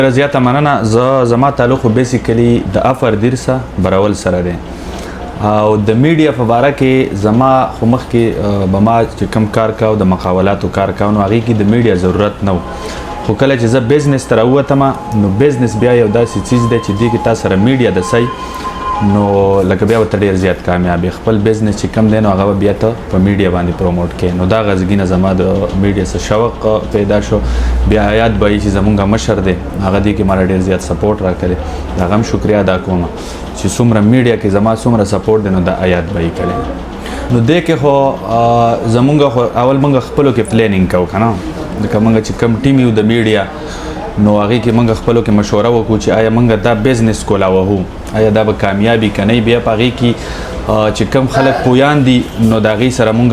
زیاته مننه. زما تعلق بیسیکلی د افردیر سره برول سره دی او د میډیا په باره کې زما خو مخکې به ما چې کوم کار کاو د مقاولاتو کار کاو نو هغې کې د میډیا ضرورت نه و، خو کله چې زه بزنس ته راووتم نو بزنس بیا یو داسې چیز دی چې دې کې تا سره میډیا د سی نو لکه بیا ورته ډېر زیات کامیاب یې. خپل بزنس چې کم دی نو هغه بیا ته په میډیا باندې پروموټ کړې. نو دا غزګینه زما د میډیا څخه شوق پیدا شو. بیا حیات بایی چې زمونږ مشر دی هغه دې کې ماله ډېر زیات سپورټ راکړی، د هغه هم شکریا ادا کوم چې څومره میډیا کې زما څومره سپورټ دی نو د حیات بایی کړی. نو دې کې خو زمونږ خو اول موږ خپلو کې پلانینګ کوو که نه، ځکه موږ چې کم ټیم یو د میډیا نو هغې کې موږ خپلو کې مشوره وکړو چې آیا موږ دا بزنس کولاوهو، آیا دا به کامیابي که نه. بیا په هغې کې چې کم خلک پویان دي نو د هغې سره موږ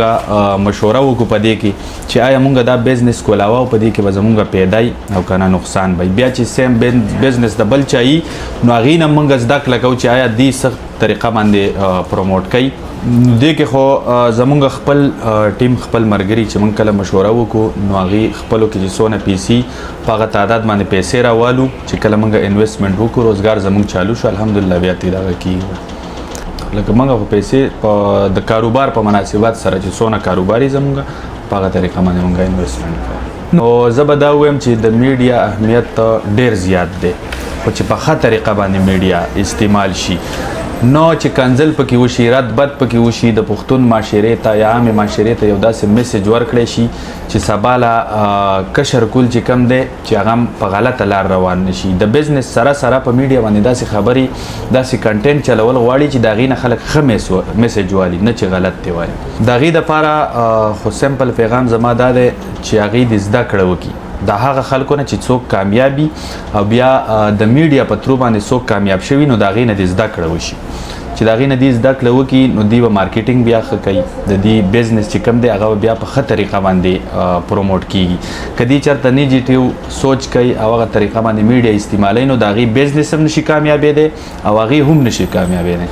مشوره وکړو په دې کې چې آیا موږ دا بزنس کولاوه او په دې کې به زموږ پیدای او که نه نقصان به بیا چې سیم بزنس د بل چا یي نو هغې نه موږ زده کړه کوو چې آیا دې څه طریقه باندې پروموټ کوي. دې کې خو زمونږ خپل ټیم خپل ملګري چې موږ کله مشوره وکړو نو هغې خپلو کې چې څونه پیسې په هغه تعداد باندې پیسې راوالو چې کله موږ انویسټمنټ وکړو روزګار زموږ چالو شو الحمدلله بیا ترې دغه کېږي. لکه موږ خو پیسې په د کاروبار په مناسبت سره چې څونه کاروباري زموږ په هغه طریقه باندې موږ انویسټمنټ کوو. نو زه به دا ووایم چې د میډیا اهمیت ډېر زیات دی، خو چې په ښه طریقه باندې میډیا استعمال شي، نو چې کنځل پکې وشي، رد بد پکې وشي، د پښتون معاشرې ته یا عامې معاشرې ته یو داسې میسج ورکړی شي چې سبا له کشر کول چې کم دی چې هغه هم په غلطه لار روان نه شي. د بزنس سره سره په میډیا باندې داسې خبرې داسې کنټینټ چلول غواړي چې د هغې نه خلک ښه میسج والي، نه چې غلط دی وایي. د هغې دپاره خو سمپل پیغام زما دا دی چې هغې د زده کړه وکړي د هغه خلکو نه چې څوک کامیابي او بیا د میډیا په ترو باندې څوک کامیاب شوي نو د هغې نه دې زده کړه وشي. چې د هغې نه دې زده کړه وکړي نو دوی به مارکیټینګ بیا ښه کوي، د دې بزنس چې کوم دی هغه بیا په ښه طریقه باندې پروموټ کیږي. که دې چېرته نیګیټیو سوچ کوي او هغه طریقه باندې میډیا استعمالوي نو د هغې بزنس هم نشي کامیابېدی او هغې هم نشي کامیابېدی.